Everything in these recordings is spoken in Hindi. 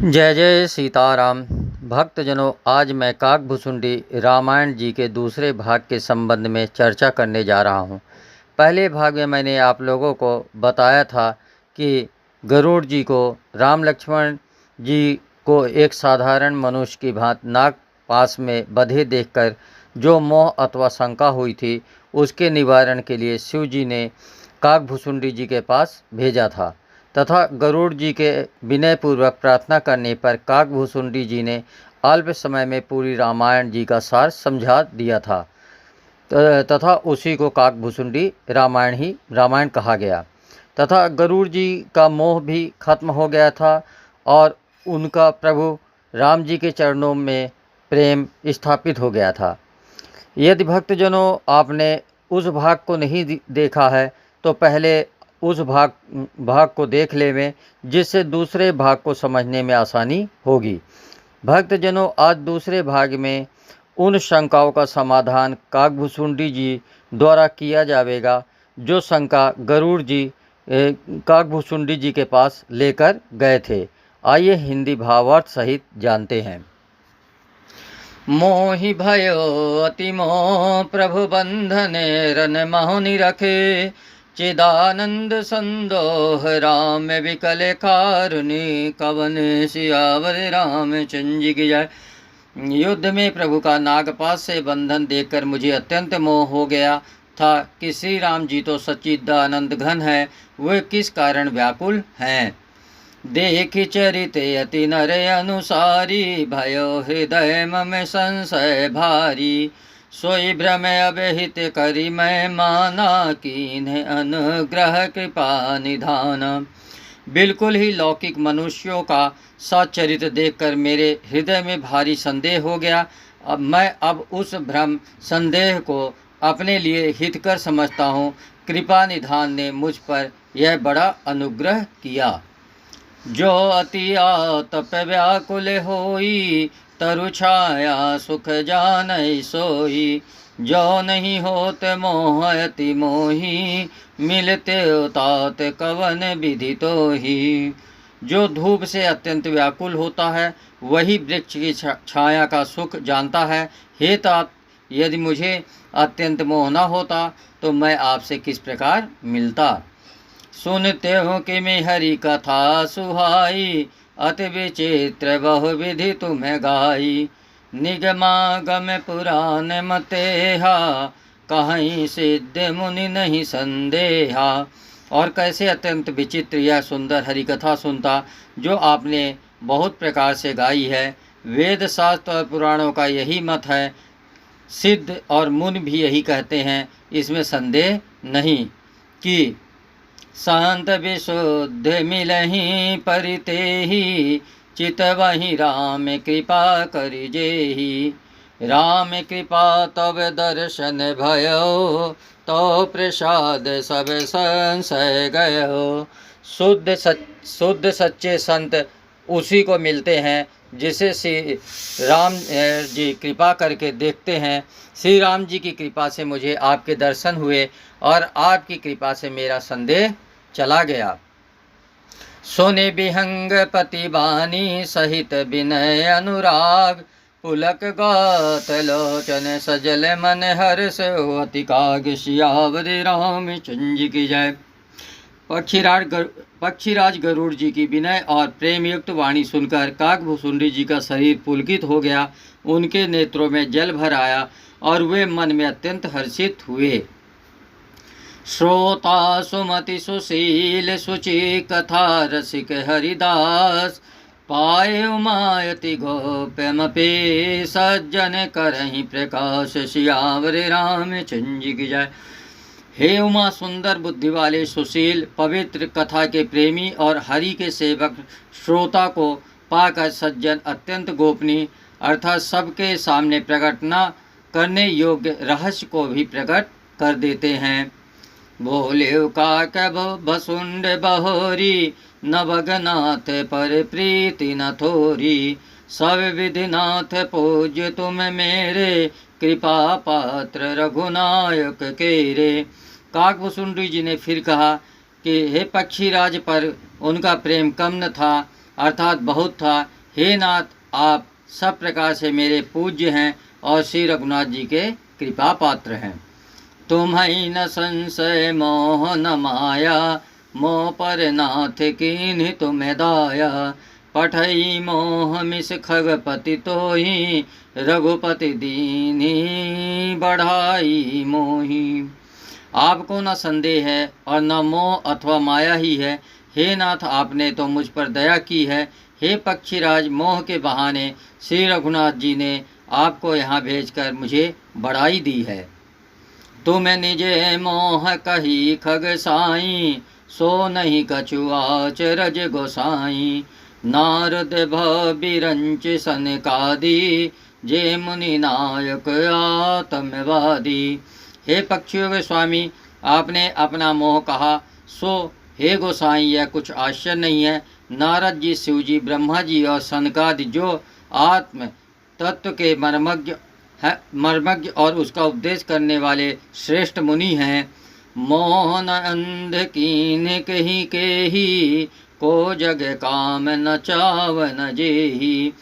जय जय सीताराम। भक्तजनों, आज मैं काकभुसुंडी रामायण जी के दूसरे भाग के संबंध में चर्चा करने जा रहा हूँ। पहले भाग में मैंने आप लोगों को बताया था कि गरुड़ जी को राम लक्ष्मण जी को एक साधारण मनुष्य की भांति नाग पास में बंधे देखकर जो मोह अथवा शंका हुई थी, उसके निवारण के लिए शिव जी ने काकभुसुंडी जी के पास भेजा था तथा गरुड़ जी के विनयपूर्वक प्रार्थना करने पर काकभुसुंडी जी ने अल्प समय में पूरी रामायण जी का सार समझा दिया था तथा उसी को काकभुसुंडी रामायण कहा गया तथा गरुड़ जी का मोह भी खत्म हो गया था और उनका प्रभु राम जी के चरणों में प्रेम स्थापित हो गया था। यदि भक्तजनों आपने उस भाग को नहीं देखा है तो पहले उस भाग को देख लेवें, जिससे दूसरे भाग को समझने में आसानी होगी। भक्तजनों, आज दूसरे भाग में उन शंकाओं का समाधान काकभुसुंडी जी द्वारा किया जाएगा जो शंका गरुड़ जी काकभुसुंडी जी के पास लेकर गए थे। आइए हिंदी भावार्थ सहित जानते हैं। मोहि भयो अति मोह प्रभु बंधने रन मोहि रखे, चिदानंद संदोह राम विकल कारुणी, कवन सियावर रामचंद्र की जय। युद्ध में प्रभु का नागपाश से बंधन देखकर मुझे अत्यंत मोह हो गया था कि श्री राम जी तो सच्चिदानंद घन है, वे किस कारण व्याकुल हैं। देख चरित अति नर अनुसारी, भयो हृदय मम संशय भारी, सोई भ्रम अबहित करी मैं माना, कीन अनुग्रह कृपा निधान। बिल्कुल ही लौकिक मनुष्यों का सच्चरित्र देखकर मेरे हृदय में भारी संदेह हो गया। अब उस भ्रम संदेह को अपने लिए हितकर समझता हूँ। कृपा निधान ने मुझ पर यह बड़ा अनुग्रह किया। जो अति आतप व्याकुल होई, तरु छाया सुख जानई सोई, जो नहीं होत मोह अति मोही, मिलते तात कवन विधि तो ही। जो धूप से अत्यंत व्याकुल होता है वही वृक्ष की छाया का सुख जानता है। हे तात, यदि मुझे अत्यंत मोह न होता तो मैं आपसे किस प्रकार मिलता। सुनते हो कि मैं हरि कथा सुहाई, अति विचित्र बहुविधि तुम्हें गाई, निगमागम पुराण मतेहा, कहीं सिद्ध मुनि नहीं संदेहा। और कैसे अत्यंत विचित्र यह सुंदर हरि कथा सुनता जो आपने बहुत प्रकार से गाई है। वेद शास्त्र और पुराणों का यही मत है, सिद्ध और मुनि भी यही कहते हैं, इसमें संदेह नहीं कि शांत विशुद्ध मिलहि परितेहि, चित वही राम कृपा करि जेहि। राम कृपा तब दर्शन भयो, तो प्रसाद सब संशय गयो। शुद्ध सच्चे संत उसी को मिलते हैं जिसे श्री राम जी कृपा करके देखते हैं। श्री राम जी की कृपा से मुझे आपके दर्शन हुए और आपकी कृपा से मेरा संदेह चला गया। सोने विहंग पति बानी, सहित विनय अनुराग, पुलक गात लोचन सजल मन हर्ष, अति काग सियावर रामचंद्र की जय। पक्षीराज गरुड़ जी की विनय और प्रेम युक्त वाणी सुनकर काकभुसुंडी जी का शरीर पुलकित हो गया, उनके नेत्रों में जल भर आया और वे मन में अत्यंत हर्षित हुए। श्रोता सुमति सुशील सुचि कथा रसिक हरिदास, पाए उमायति गोप्यमपि, सज्जन करहि प्रकाश, सियावर रामचंद्र की जय। हे उमा, सुंदर बुद्धि वाले सुशील पवित्र कथा के प्रेमी और हरि के सेवक श्रोता को पाकर सज्जन अत्यंत गोपनीय अर्थात सबके सामने प्रकट न करने योग्य रहस्य को भी प्रकट कर देते हैं। बोले काक भसुंड बहोरी, नवगनाथ पर प्रीति न थोरी, सब विधिनाथ पूज्य तुम मेरे, कृपा पात्र रघुनायक केरे। काकभुसुंडी जी ने फिर कहा कि हे पक्षीराज पर उनका प्रेम कम न था, अर्थात बहुत था। हे नाथ, आप सब प्रकार से मेरे पूज्य हैं और श्री रघुनाथ जी के कृपा पात्र हैं। तुम्हें न संशय मोह न माया, मोह पर नाथ कीन्ह तुम्हें दाया। पठई मोह मिस खगपति तोहि, रघुपति दीनी बढ़ाई मोही। आपको न संदेह है और न मोह अथवा माया ही है। हे नाथ, आपने तो मुझ पर दया की है। हे पक्षीराज, मोह के बहाने श्री रघुनाथ जी ने आपको यहाँ भेजकर मुझे बढ़ाई दी है। तुम निजे मोह कही खग साई, सो नहीं कछु आचरज गोसाई। नारद भबिरंच सनकादि, जे मुनि नायक आत्मवादी। हे पक्षियों के स्वामी, आपने अपना मोह कहा, सो हे गोसाई यह कुछ आश्चर्य नहीं है। नारद जी, शिव जी, ब्रह्मा जी और सनकादि जो आत्म तत्व के मर्मज्ञ और उसका उपदेश करने वाले श्रेष्ठ मुनि हैं। मोहन अंध कीन कही केही, को जग काम न चाव न जेही।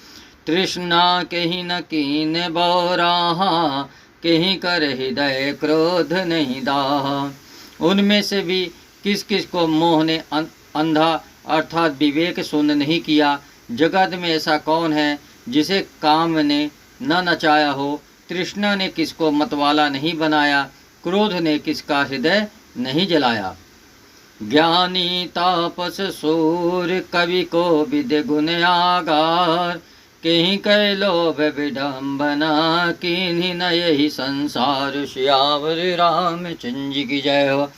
तृष्णा कही न कीन बौराहा, कहीं कर हृदय क्रोध नहीं दाह। उनमें से भी किस किस को मोह ने अंधा अर्थात विवेक शून्य नहीं किया। जगत में ऐसा कौन है जिसे काम ने न नचाया हो। तृष्णा ने किसको मतवाला नहीं बनाया, क्रोध ने किसका हृदय नहीं जलाया। ज्ञानी तापस सूर कवि को विद्य गुण आगार, कहीं कह लोभ विडम्बना, किन्हीं न यही संसार। श्यावर रामचंद्र की जय हो।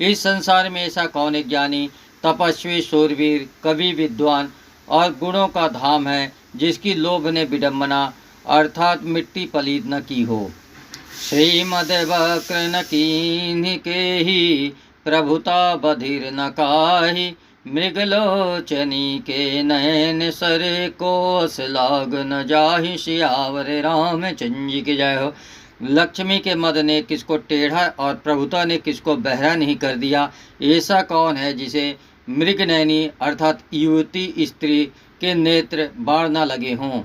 इस संसार में ऐसा कौन है ज्ञानी, तपस्वी, शूरवीर, कवि, विद्वान और गुणों का धाम है, जिसकी लोभ ने विडम्बना अर्थात मिट्टी पलीद न की हो। श्रीमद वक्र न कीन्ह केही, प्रभुता बधिर न काही। मृगलोचनी के नयन सरे, कोस लाग न जाहि। सियावर रामचंद्र की जय हो। लक्ष्मी के मद ने किसको टेढ़ा और प्रभुता ने किसको बहरा नहीं कर दिया। ऐसा कौन है जिसे मृगनयनी अर्थात युवती स्त्री के नेत्र बाढ़ न लगे हों।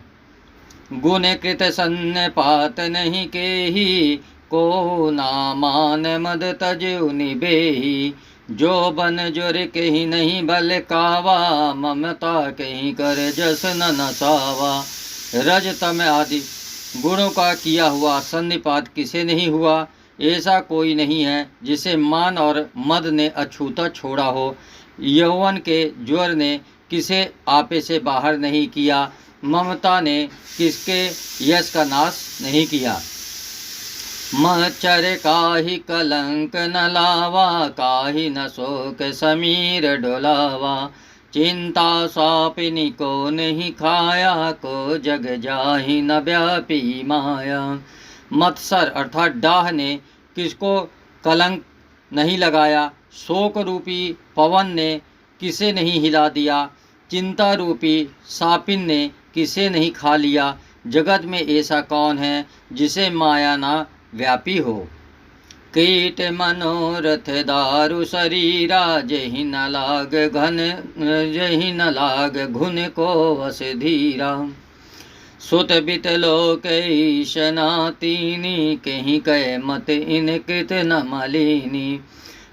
गुण कृत सन्नपात नहीं केही, को नामान मद तज निबेही। जो बन जोर कहीं नहीं बल कावा, ममता कहीं कर जस न नसावा। रज तम आदि गुणों का किया हुआ सन्निपात किसे नहीं हुआ। ऐसा कोई नहीं है जिसे मान और मद ने अछूता छोड़ा हो। यौवन के ज्वर ने किसे आपे से बाहर नहीं किया। ममता ने किसके यश का नाश नहीं किया। मच्छर काहि कलंक न लावा, काहि न शोक समीर डोलावा। चिंता सापिनी को नहीं खाया, को जग जाहि न व्यापी माया। मत्सर अर्थात डाह ने किसको कलंक नहीं लगाया। शोक रूपी पवन ने किसे नहीं हिला दिया। चिंता रूपी सापिन ने किसे नहीं खा लिया। जगत में ऐसा कौन है जिसे माया ना व्यापी हो। कीट मनोरथ दारु शरीरा, जहि न लाग घन जहि न लाग घुन को वस धीरा। सुत बित लोक ईशनातीनी, कहीं कह मत इन कृत न मलिनी।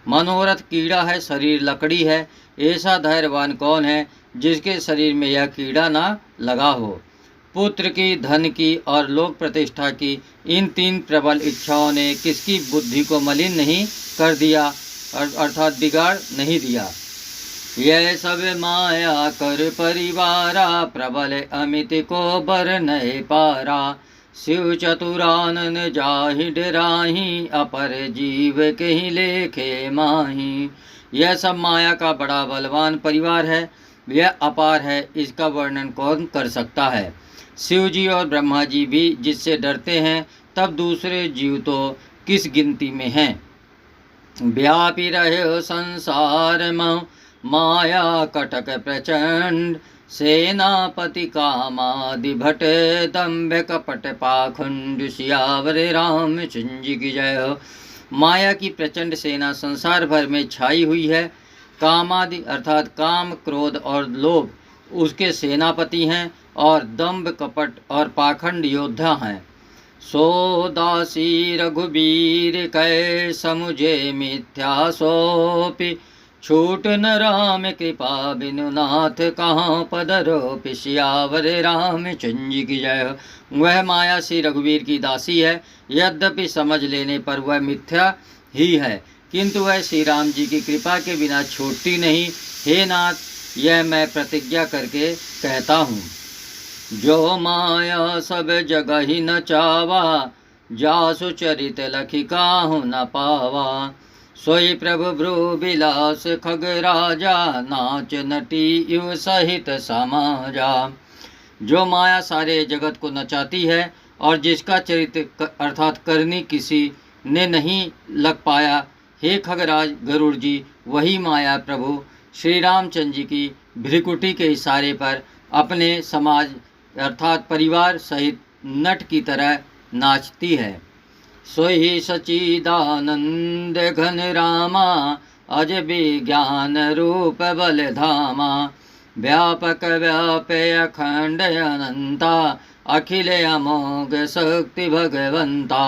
मनोरथ कीड़ा है, शरीर लकड़ी है। ऐसा धैर्यवान कौन है जिसके शरीर में यह कीड़ा ना लगा हो। पुत्र की, धन की और लोक प्रतिष्ठा की इन तीन प्रबल इच्छाओं ने किसकी बुद्धि को मलिन नहीं कर दिया अर्थात बिगाड़ नहीं दिया। यह सब माया कर परिवारा, प्रबल अमित को बर नए पारा। शिव चतुरानन जाहि डराही, अपर जीव कहीं लेखे माही। यह सब माया का बड़ा बलवान परिवार है, यह अपार है, इसका वर्णन कौन कर सकता है। शिव जी और ब्रह्मा जी भी जिससे डरते हैं, तब दूसरे जीव तो किस गिनती में हैं। व्यापी रहे संसार में माया कटक प्रचंड, सेनापति कामादि भट दम्भ कपट पाखंड। सियावर रामचंद्र की जय हो। माया की प्रचंड सेना संसार भर में छाई हुई है। कामादि अर्थात काम, क्रोध और लोभ उसके सेनापति हैं और दंभ कपट और पाखंड योद्धा हैं। सो दासी रघुबीर कै समुझे मिथ्या सोपि, छूट न राम कृपा बिनु नाथ कहाँ पदरो सियावर रामचंद्र की जय हो। वह माया श्री रघुवीर की दासी है, यद्यपि समझ लेने पर वह मिथ्या ही है, किंतु वह श्री राम जी की कृपा के बिना छूटती नहीं। हे नाथ, यह मैं प्रतिज्ञा करके कहता हूँ। जो माया सब जगह ही न चावा, जासु चरित लखी काहू न पावा। सोई प्रभु भ्रू बिलास खग राजा, नाच नटी युव सहित समाजा। जो माया सारे जगत को नचाती है और जिसका चरित्र अर्थात करनी किसी ने नहीं लग पाया, हे खगराज गरुड़ जी, वही माया प्रभु श्री रामचंद्र जी की भ्रिकुटी के इशारे पर अपने समाज अर्थात परिवार सहित नट की तरह नाचती है। सोई सचिदानंद घन रामा, अज विज्ञान रूप बल धामा। व्यापक व्यापय अखंड अनंता, अखिल अमोघ शक्ति भगवंता।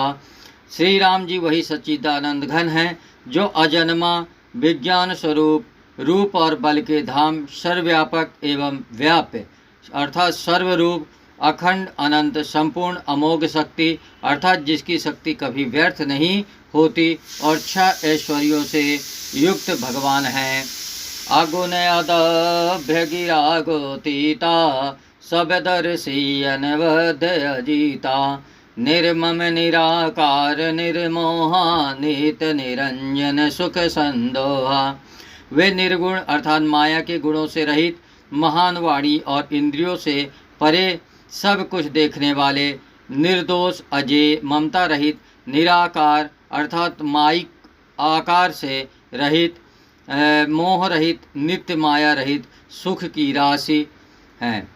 श्री राम जी वही सच्चिदानंद घन हैं, जो अजन्मा विज्ञान स्वरूप रूप और बल के धाम, सर्वव्यापक एवं व्याप्य अर्थात सर्वरूप, अखंड अनंत संपूर्ण अमोघ शक्ति अर्थात जिसकी शक्ति कभी व्यर्थ नहीं होती और छह ऐश्वर्यों से युक्त भगवान हैं। आगुन अदभ्य गिरा गोतीता, सब दर्शी अनवध अजीता। निर्मम निराकार निर्मोहा, नित निरंजन सुख संदोहा। वे निर्गुण अर्थात माया के गुणों से रहित, महान वाणी और इंद्रियों से परे, सब कुछ देखने वाले, निर्दोष अजय ममता रहित, निराकार अर्थात माइक आकार से रहित, मोह रहित, नित्य माया रहित, सुख की राशि हैं।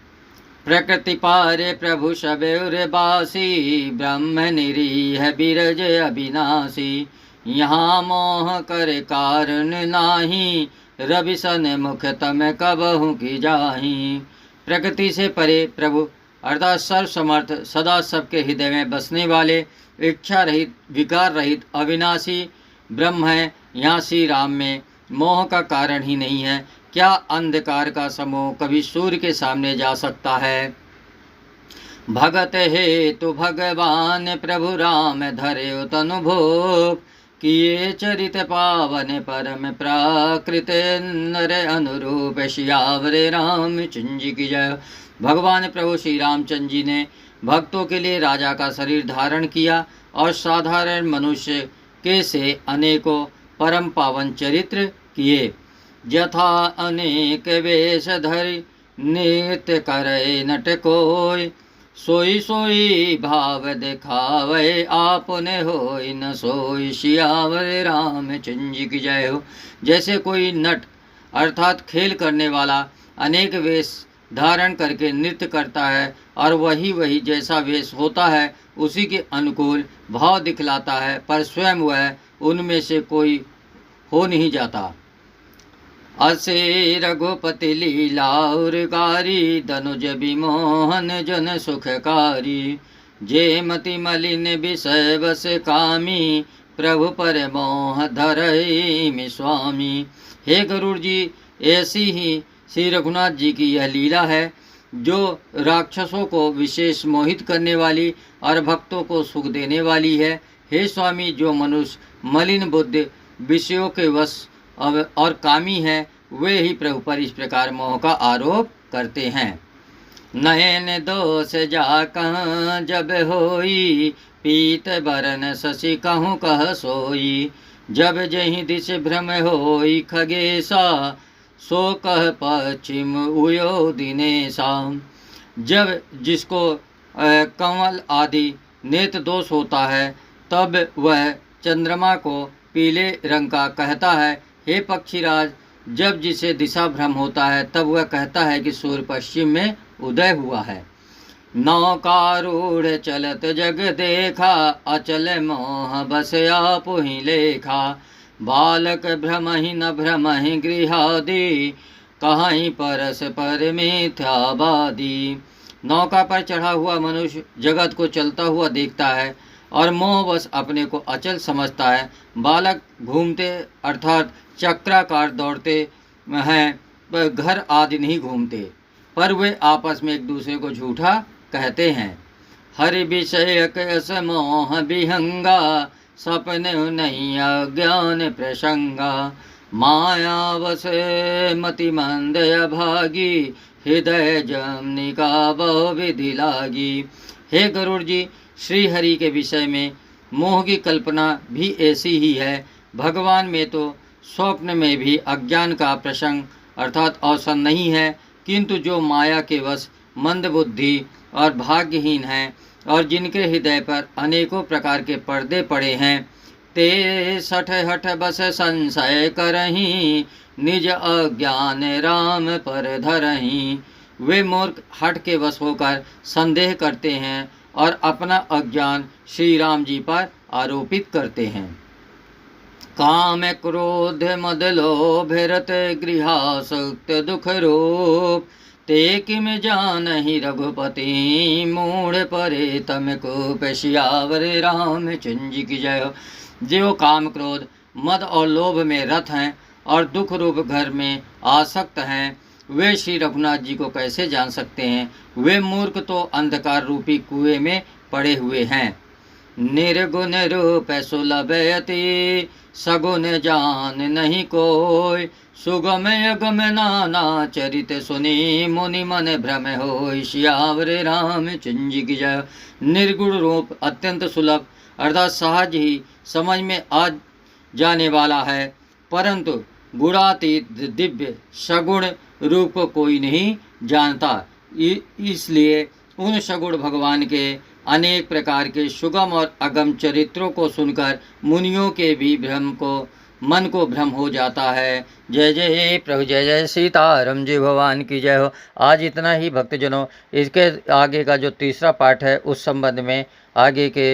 प्रकृति पारे प्रभु सबेर बासी, ब्रह्म निरीह बिरज अविनाशी। यहाँ मोह कर कारण नाही, रवि सन मुख तम कबहु की जाही। प्रकृति से परे प्रभु अर्थात सर्वसमर्थ, सदा सबके हृदय में बसने वाले, इच्छा रहित, विकार रहित, अविनाशी ब्रह्म है। यहाँ श्री राम में मोह का कारण ही नहीं है। क्या अंधकार का समूह कभी सूर्य के सामने जा सकता है? भगत हेतु भगवान प्रभु राम धरे तनु भोग, किए चरित पावन परम प्राकृत नर अनुरूप, सियावर रामचंद्र की जय। भगवान प्रभु श्री रामचंद्र जी ने भक्तों के लिए राजा का शरीर धारण किया और साधारण मनुष्य के से अनेकों परम पावन चरित्र किए। यथा अनेक वेश धरि, नित्य करे नट कोय। सोई सोई भाव दिखावे, आपने होय न सोई, सियावर रामचंद्र की जय हो। जैसे कोई नट अर्थात खेल करने वाला अनेक वेश धारण करके नृत्य करता है और वही जैसा वेश होता है उसी के अनुकूल भाव दिखलाता है, पर स्वयं वह उनमें से कोई हो नहीं जाता। असे रघुपति लीलाउर गारी, धनुज विमोहन जन सुखकारी। जे मति मलिन विषय बस कामी, प्रभु पर मोह धरई स्वामी। हे गरुड़ जी, ऐसी ही श्री रघुनाथ जी की यह लीला है, जो राक्षसों को विशेष मोहित करने वाली और भक्तों को सुख देने वाली है। हे स्वामी, जो मनुष्य मलिन बुद्धि विषयों के वश और कामी है, वे ही प्रभु पर इस प्रकार मोह का आरोप करते हैं। नयन दोष जा कहाँ जब होई, पीत बरन शशि कहूँ कह सोई। जब जहीं दिश भ्रम होई खगेशा, सो कह पश्चिम उयो दिनेशा। जब जिसको कंवल आदि नेत्र दोष होता है, तब वह चंद्रमा को पीले रंग का कहता है। हे पक्षीराज, जब जिसे दिशा भ्रम होता है, तब वह कहता है कि सूर्य पश्चिम में उदय हुआ है। नौकारूढ़ चलत जग देखा, अचल मोह बस आपु ही लेखा। बालक भ्रमहि न भ्रमहि गृहादि, कहीं परस पर मिथ्यावादी। नौका पर चढ़ा हुआ मनुष्य जगत को चलता हुआ देखता है और मोहवश अपने को अचल समझता है। बालक घूमते अर्थात चक्राकार दौड़ते हैं, पर घर आदि नहीं घूमते, पर वे आपस में एक दूसरे को झूठा कहते हैं। हरि विषय कैस मोह विहंगा, सपने नहीं अज्ञान प्रसंगा। मायावश मति मंद अभागी, हृदय जमनिका बहु विधि लागी। हे गरुड़ जी, श्री हरि के विषय में मोह की कल्पना भी ऐसी ही है। भगवान में तो स्वप्न में भी अज्ञान का प्रसंग अर्थात अवसर नहीं है, किंतु जो माया के वश मंदबुद्धि और भाग्यहीन हैं और जिनके हृदय पर अनेकों प्रकार के पर्दे पड़े हैं, ते सठ हठ बस संशय करहीं, निज अज्ञान राम पर धरहीं। वे मूर्ख हठ के वश होकर संदेह करते हैं और अपना अज्ञान श्री राम जी पर आरोपित करते हैं। काम क्रोध मद लोभ रत गृहासक्त दुख रूप, ते किम जानहि रघुपति मूढ़ परे तम को सियावर रामचंद्र की जय हो। जो काम क्रोध मद और लोभ में रत हैं और दुख रूप घर में आसक्त हैं, वे श्री रघुनाथ जी को कैसे जान सकते हैं। वे मूर्ख तो अंधकार रूपी कुएं में पड़े हुए हैं। निर्गुण रूप सुलभयति, सगुण जान नहीं कोय। सुगम अगम नाना चरित सुनी, मुनि मन भ्रम होय। सियावर रामचंद्र की जय। निर्गुण रूप अत्यंत सुलभ अर्थात सहज ही समझ में आ जाने वाला है, परंतु गुणातीत दिव्य सगुण रूप को कोई नहीं जानता। इसलिए उन सगुण भगवान के अनेक प्रकार के सुगम और अगम चरित्रों को सुनकर मुनियों के भी मन को भ्रम हो जाता है। जय जय प्रभु, जय जय सीताराम जी भगवान की जय हो। आज इतना ही भक्तजनों। इसके आगे का जो तीसरा पार्ट है उस संबंध में आगे के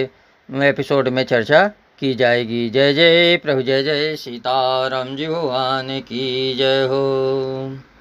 एपिसोड में चर्चा की जाएगी। जय जय प्रभु, जय जय सीताराम जी भगवान की जय हो।